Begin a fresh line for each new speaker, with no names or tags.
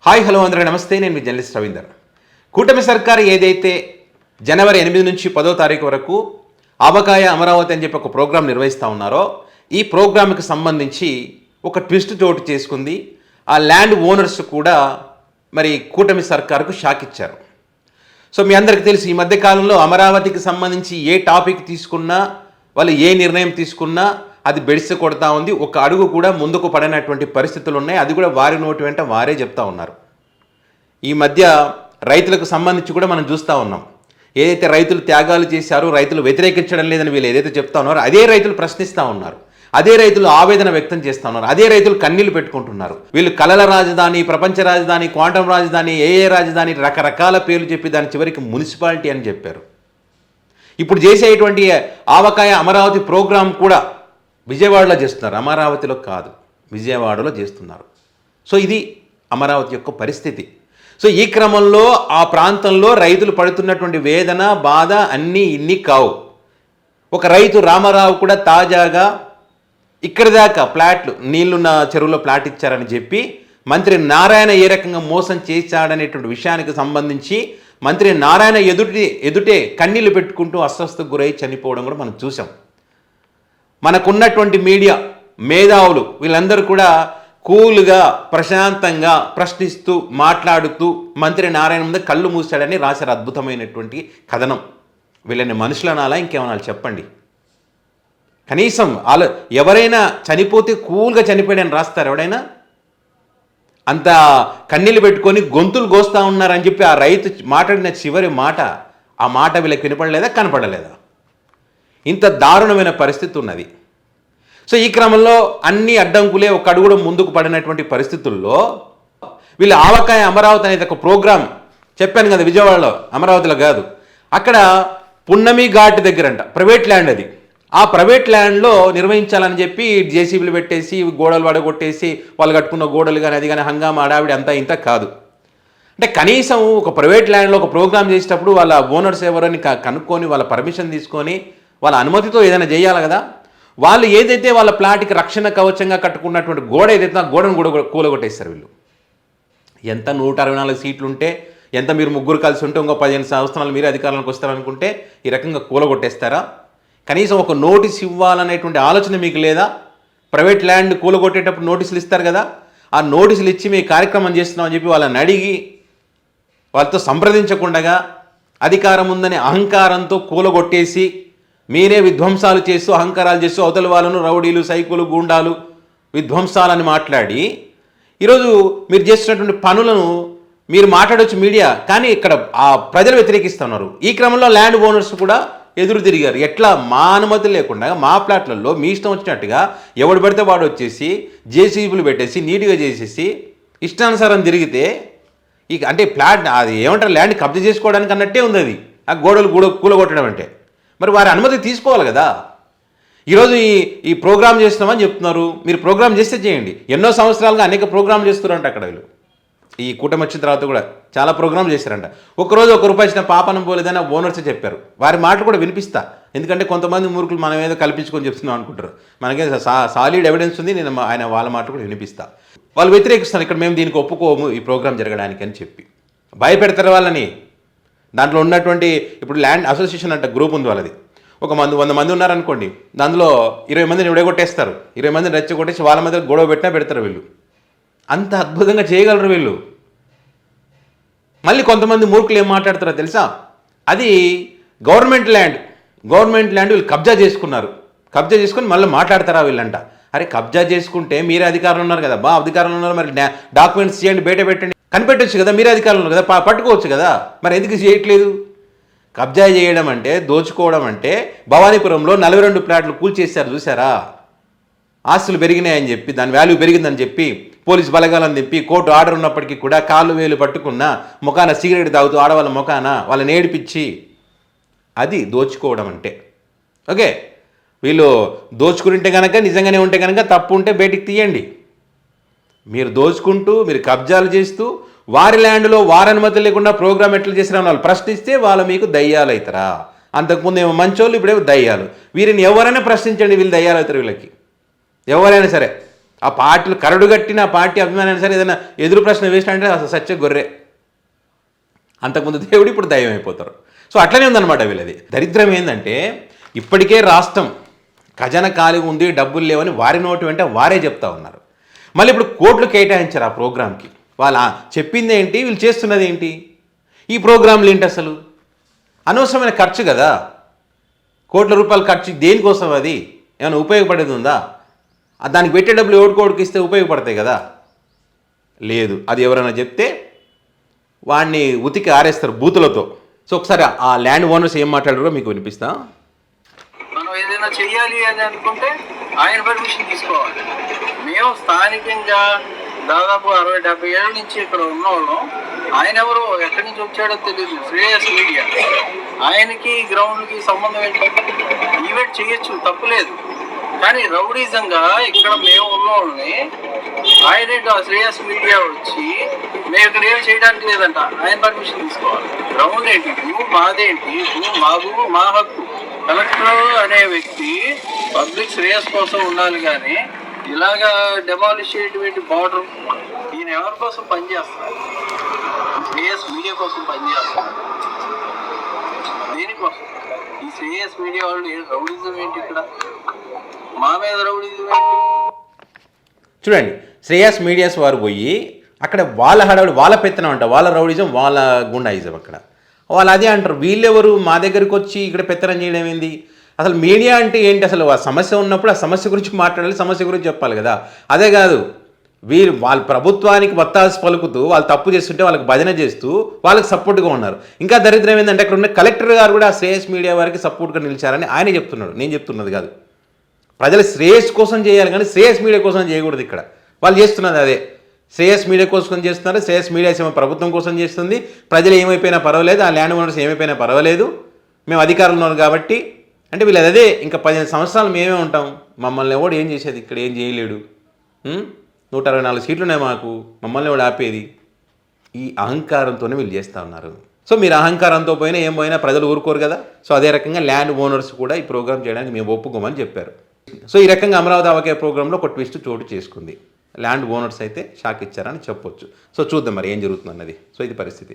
Hi hello అందరూ నమస్తే. నేను మీ జర్నలిస్ట్ రవీందర్. కూటమి సర్కారు ఏదైతే జనవరి 8 నుంచి 10వ తారీఖు వరకు ఆవకాయ అమరావతి అని చెప్పి ఒక ప్రోగ్రాం నిర్వహిస్తూ ఉన్నారో, ఈ ప్రోగ్రాంకి సంబంధించి ఒక ట్విస్ట్ చోటు చేసుకుంది. ఆ ల్యాండ్ ఓనర్స్ కూడా మరి కూటమి సర్కారుకు షాక్ ఇచ్చారు. సో మీ అందరికీ తెలుసు, ఈ మధ్య కాలంలో అమరావతికి సంబంధించి ఏ టాపిక్ తీసుకున్నా, వాళ్ళు ఏ నిర్ణయం తీసుకున్నా అది బెడిసి కొడతా ఉంది. ఒక అడుగు కూడా ముందుకు పడినటువంటి పరిస్థితులు ఉన్నాయి. అది కూడా వారి నోటి వెంట వారే చెప్తా ఉన్నారు. ఈ మధ్య రైతులకు సంబంధించి కూడా మనం చూస్తూ ఉన్నాం. ఏదైతే రైతులు త్యాగాలు చేశారో, రైతులు వ్యతిరేకించడం లేదని వీళ్ళు ఏదైతే చెప్తా ఉన్నారో, అదే రైతులు ప్రశ్నిస్తూ ఉన్నారు. అదే రైతులు ఆవేదన వ్యక్తం చేస్తూ ఉన్నారు. అదే రైతులు కన్నీళ్లు పెట్టుకుంటున్నారు. వీళ్ళు కలల రాజధాని, ప్రపంచ రాజధాని, క్వాంటం రాజధాని, ఏ రాజధాని రకరకాల పేర్లు చెప్పి దాని చివరికి మున్సిపాలిటీ అని చెప్పారు. ఇప్పుడు చేసేటువంటి ఆవకాయ అమరావతి ప్రోగ్రాం కూడా విజయవాడలో చేస్తున్నారు, అమరావతిలో కాదు, విజయవాడలో చేస్తున్నారు. సో ఇది అమరావతి యొక్క పరిస్థితి. సో ఈ క్రమంలో ఆ ప్రాంతంలో రైతులు పడుతున్నటువంటి వేదన, బాధ అన్నీ ఇన్ని కావు. ఒక రైతు రామారావు కూడా తాజాగా ఇక్కడి దాకా ప్లాట్లు, నీళ్లున్న చెరువులో ప్లాట్ ఇచ్చారని చెప్పి మంత్రి నారాయణ ఏ రకంగా మోసం చేశాడనేటువంటి విషయానికి సంబంధించి మంత్రి నారాయణ ఎదుటే కన్నీళ్లు పెట్టుకుంటూ అస్వస్థకు గురై చనిపోవడం కూడా మనం చూసాం. మనకున్నటువంటి మీడియా మేధావులు వీళ్ళందరూ కూడా కూల్గా ప్రశాంతంగా ప్రశ్నిస్తూ మాట్లాడుతూ మంత్రి నారాయణ ముందు కళ్ళు మూసాడని రాశారు. అద్భుతమైనటువంటి కథనం. వీళ్ళని మనుషులనాలా ఇంకేమన్నా చెప్పండి. కనీసం ఎవరైనా చనిపోతే కూల్గా చనిపోయాడని రాస్తారు ఎవడైనా? అంత కన్నీళ్ళు పెట్టుకొని గొంతులు కోస్తూ ఉన్నారని చెప్పి ఆ రైతు మాట్లాడిన చివరి మాట, ఆ మాట వీళ్ళకి వినపడలేదా, కనపడలేదా? ఇంత దారుణమైన పరిస్థితి ఉన్నది. సో ఈ క్రమంలో అన్ని అడ్డంకులే ఒక అడుగుడు ముందుకు పడినటువంటి పరిస్థితుల్లో వీళ్ళు ఆవకాయ అమరావతి అనేది ఒక ప్రోగ్రాం చెప్పాను కదా, విజయవాడలో, అమరావతిలో కాదు, అక్కడ పున్నమి ఘాట్ దగ్గరంట ప్రైవేట్ ల్యాండ్. అది ఆ ప్రైవేట్ ల్యాండ్లో నిర్వహించాలని చెప్పి జేసీబీలు పెట్టేసి గోడలు వడగొట్టేసి వాళ్ళు కట్టుకున్న గోడలు కానీ అది కానీ హంగామా అడావిడి అంతా ఇంత కాదు. అంటే కనీసం ఒక ప్రైవేట్ ల్యాండ్లో ఒక ప్రోగ్రామ్ చేసేటప్పుడు వాళ్ళ ఓనర్స్ ఎవరని కనుక్కొని వాళ్ళ పర్మిషన్ తీసుకొని వాళ్ళ అనుమతితో ఏదైనా చేయాలి కదా. వాళ్ళు ఏదైతే వాళ్ళ ప్లాట్కి రక్షణ కవచంగా కట్టుకున్నటువంటి గోడ ఏదైతే ఆ గోడను కూడా కూలగొట్టేస్తారు వీళ్ళు. ఎంత 164 సీట్లు ఉంటే, ఎంత మీరు ముగ్గురు కలిసి ఉంటే ఇంకో 15 సంవత్సరాలు మీరు అధికారంలోకి వస్తారనుకుంటే ఈ రకంగా కూలగొట్టేస్తారా? కనీసం ఒక నోటీస్ ఇవ్వాలనేటువంటి ఆలోచన మీకు లేదా? ప్రైవేట్ ల్యాండ్ కూలగొట్టేటప్పుడు నోటీసులు ఇస్తారు కదా, ఆ నోటీసులు ఇచ్చి మీ కార్యక్రమం చేస్తున్నామని చెప్పి వాళ్ళని అడిగి వాళ్ళతో సంప్రదించకుండా అధికారం ఉందనే అహంకారంతో కూలగొట్టేసి మీరే విధ్వంసాలు చేస్తూ అహంకారాలు చేస్తూ అవతల వాళ్ళను రౌడీలు, సైకులు, గూండాలు, విధ్వంసాలని మాట్లాడి ఈరోజు మీరు చేస్తున్నటువంటి పనులను మీరు మాట్లాడవచ్చు మీడియా, కానీ ఇక్కడ ఆ ప్రజలు వ్యతిరేకిస్తున్నారు. ఈ క్రమంలో ల్యాండ్ ఓనర్స్ కూడా ఎదురు తిరిగారు. ఎట్లా మా అనుమతి లేకుండా మా ప్లాట్లలో మీ ఇష్టం వచ్చినట్టుగా ఎవడు పడితే వాడు వచ్చేసి జేసీబీలు పెట్టేసి నీట్గా చేసేసి ఇష్టానుసారం తిరిగితే ఇక అంటే ప్లాట్ అది ఏమంటారు, ల్యాండ్ కబ్జా చేసుకోవడానికి అన్నట్టే ఉంది అది. ఆ గోడలు కూలగొట్టడం అంటే మరి వారి అనుమతి తీసుకోవాలి కదా. ఈరోజు ఈ ప్రోగ్రామ్ చేస్తున్నామని చెప్తున్నారు. మీరు ప్రోగ్రామ్ చేస్తే చేయండి. ఎన్నో సంవత్సరాలుగా అనేక ప్రోగ్రామ్ చేస్తున్నారంట అక్కడ వీళ్ళు. ఈ కూటమి వచ్చిన తర్వాత కూడా చాలా ప్రోగ్రామ్ చేశారంట. ఒక్కరోజు ₹1 ఇచ్చిన పాపనం పోలేదని ఓనర్సే చెప్పారు. వారి మాటలు కూడా వినిపిస్తా, ఎందుకంటే కొంతమంది మూర్ఖులు మనం ఏదో కల్పించుకొని చెప్తున్నాం అనుకుంటారు. మనకే సాలిడ్ ఎవిడెన్స్ ఉంది. నేను వాళ్ళ మాట కూడా వినిపిస్తా. వాళ్ళు వ్యతిరేకిస్తాను, ఇక్కడ మేము దీనికి ఒప్పుకోము ఈ ప్రోగ్రామ్ జరగడానికి అని చెప్పి భయపెడతారు వాళ్ళని. దాంట్లో ఉన్నటువంటి ఇప్పుడు ల్యాండ్ అసోసియేషన్ అంటే గ్రూప్ ఉంది వాళ్ళది. 100 మంది ఉన్నారనుకోండి, దానిలో 20 మందిని విడగొట్టేస్తారు. 20 మందిని రెచ్చగొట్టేసి వాళ్ళ మధ్య గొడవ పెట్టినా పెడతారు వీళ్ళు. అంత అద్భుతంగా చేయగలరు వీళ్ళు. మళ్ళీ కొంతమంది మూర్ఖులు ఏం మాట్లాడతారో తెలుసా? అది గవర్నమెంట్ ల్యాండ్ వీళ్ళు కబ్జా చేసుకున్నారు. కబ్జా చేసుకుని మళ్ళీ మాట్లాడతారా వీళ్ళంట. అరే కబ్జా చేసుకుంటే మీరే అధికారంలో ఉన్నారు కదా, అధికారంలో ఉన్నారు, మరి డాక్యుమెంట్స్ చేయండి, బయట పెట్టండి, కనిపెట్టవచ్చు కదా, మీరే అధికారంలో కదా, పట్టుకోవచ్చు కదా, మరి ఎందుకు చేయట్లేదు? కబ్జా చేయడం అంటే, దోచుకోవడం అంటే, భవానీపురంలో 42 ప్లాట్లు కూల్చేశారు చూసారా? ఆస్తులు పెరిగినాయని చెప్పి, దాని వాల్యూ పెరిగిందని చెప్పి పోలీసు బలగాలని చెప్పి కోర్టు ఆర్డర్ ఉన్నప్పటికీ కూడా కాళ్ళు వేలు పట్టుకున్న ముఖాన సిగరెట్ తాగుతూ ఆడవాళ్ళ ముఖాన వాళ్ళని ఏడిపించి, అది దోచుకోవడం అంటే. ఓకే, వీళ్ళు దోచుకుంటే కనుక, నిజంగానే ఉంటే కనుక తప్పు ఉంటే బయటికి తీయండి. మీరు దోచుకుంటూ, మీరు కబ్జాలు చేస్తూ, వారి ల్యాండ్లో వారి అనుమతి లేకుండా ప్రోగ్రామ్ ఎట్లా చేసినా వాళ్ళు ప్రశ్నిస్తే వాళ్ళు మీకు దయ్యాలు అవుతారా? అంతకుముందు ఏమో మంచోళ్ళు, ఇప్పుడేమో దయ్యాలు. వీరిని ఎవరైనా ప్రశ్నించండి, వీళ్ళు దయ్యాలు అవుతారు. వీళ్ళకి ఎవరైనా సరే ఆ పార్టీలు కరడుగట్టిన పార్టీ అభిమానాన్ని సరే ఏదైనా ఎదురు ప్రశ్న వేసినంటే అసలు సత్య గొర్రె. అంతకుముందు దేవుడు ఇప్పుడు దైవం అయిపోతారు. సో అట్లనే ఉందన్నమాట వీళ్ళది. దరిద్రం ఏంటంటే ఇప్పటికే రాష్ట్రం ఖజానా ఖాళీగా ఉంది, డబ్బులు లేవని వారి నోటి వెంట వారే చెప్తా ఉన్నారు. మళ్ళీ ఇప్పుడు కోట్లు కేటాయించారు ఆ ప్రోగ్రామ్కి. వాళ్ళు చెప్పింది ఏంటి, వీళ్ళు చేస్తున్నది ఏంటి, ఈ ప్రోగ్రాంలు ఏంటి, అసలు అనవసరమైన ఖర్చు కదా. కోట్ల రూపాయల ఖర్చు దేనికోసం, అది ఏమైనా ఉపయోగపడేది ఉందా? దానికి పెట్టే డబ్బులు ఓటుకోడికి ఇస్తే ఉపయోగపడతాయి కదా. లేదు, అది ఎవరైనా చెప్తే వాడిని ఉతికి ఆరేస్తారు బూతులతో. సో ఒకసారి ఆ ల్యాండ్ ఓనర్స్ ఏం మాట్లాడారో మీకు వినిపిస్తా.
మనం ఏదైనా చెయ్యాలి అని అనుకుంటే ఆయన పర్మిషన్ తీసుకోవాలి. మేము స్థానికంగా దాదాపు 60-70 ఏళ్ళ నుంచి ఇక్కడ ఉన్నవాళ్ళం. ఆయన ఎవరో ఎక్కడి నుంచి వచ్చాడో తెలియదు, శ్రేయస్ మీడియా. ఆయనకి గ్రౌండ్కి సంబంధం ఏంటి? ఈవెంట్ చేయొచ్చు, తప్పులేదు. కానీ రౌడీజంగా ఇక్కడ మేము ఉన్నవాళ్ళని ఆయన శ్రేయస్ మీడియా వచ్చి మేము ఇక్కడ ఏం చేయడానికి లేదంట, ఆయన పర్మిషన్ తీసుకోవాలి. గ్రౌండ్ ఏంటి, భూమి మాదేంటి, భూమి మా భూమి మా హక్కు. కలెక్టర్ అనే వ్యక్తి పబ్లిక్ శ్రేయస్ కోసం ఉండాలి, కానీ ఇలాగా డెమాలిష్ చేయటువంటి బార్డర్. ఈయన ఎవరి కోసం పనిచేస్తారు? శ్రేయస్ మీడియా కోసం పనిచేస్తారు. దేనికోసం? ఈ శ్రేయస్ మీడియా వాళ్ళు రౌడిజం ఏంటి ఇక్కడ? మా మీద రౌడిజం ఏంటి?
చూడండి, శ్రేయస్ మీడియాస్ వారు పోయి అక్కడ వాళ్ళ హడావుడి, వాళ్ళ పెత్తనం అంట, వాళ్ళ రౌడిజం, వాళ్ళ గుండాయిజం. అక్కడ వాళ్ళు అదే అంటారు. వీళ్ళెవరు మా దగ్గరికి వచ్చి ఇక్కడ పెత్తనం చేయడం ఏంది? అసలు మీడియా అంటే ఏంటి? అసలు ఆ సమస్య ఉన్నప్పుడు ఆ సమస్య గురించి మాట్లాడాలి, సమస్య గురించి చెప్పాలి కదా. అదే కాదు, వీరు వాళ్ళ ప్రభుత్వానికి వత్తాసు పలుకుతూ వాళ్ళు తప్పు చేస్తుంటే వాళ్ళకి భజన చేస్తూ వాళ్ళకి సపోర్ట్గా ఉన్నారు. ఇంకా దరిద్రం ఏంటంటే అక్కడ ఉన్న కలెక్టర్ గారు కూడా శ్రేయస్ మీడియా వారికి సపోర్ట్గా నిలిచారని ఆయనే చెప్తున్నాడు, నేను చెప్తున్నది కాదు. ప్రజల శ్రేయస్ కోసం చేయాలి కానీ శ్రేయస్ మీడియా కోసం చేయకూడదు. ఇక్కడ వాళ్ళు చేస్తున్నది అదే, శ్రేయస్ మీడియా కోసం చేస్తున్నారు. శ్రేయస్ మీడియా ఏమో ప్రభుత్వం కోసం చేస్తుంది. ప్రజలు ఏమైపోయినా పర్వాలేదు, ఆ ల్యాండ్ ఓనర్స్ ఏమైపోయినా పర్వాలేదు, మేము అధికారంలో ఉన్నాం కాబట్టి. అంటే వీళ్ళు అదే, ఇంకా 15 సంవత్సరాలు మేమే ఉంటాం, మమ్మల్ని ఎవడు ఏం చేసేది, ఇక్కడ ఏం చేయలేడు, 164 సీట్లు ఉన్నాయి మాకు, మమ్మల్ని ఎవడు ఆపేది. ఈ అహంకారంతోనే వీళ్ళు చేస్తూ ఉన్నారు. సో మీరు అహంకారంతో పోయినా ఏం పోయినా ప్రజలు ఊరుకోరు కదా. సో అదే రకంగా ల్యాండ్ ఓనర్స్ కూడా ఈ ప్రోగ్రామ్ చేయడానికి మేము ఒప్పుకోమని చెప్పారు. సో ఈ రకంగా అమరావతి అవకే ప్రోగ్రాంలో ఒక ట్విస్ట్ చోటు చేసుకుంది. ల్యాండ్ ఓనర్స్ అయితే షాక్ ఇచ్చారని చెప్పొచ్చు. సో చూద్దాం మరి ఏం జరుగుతుంది అన్నది. సో ఇది పరిస్థితి.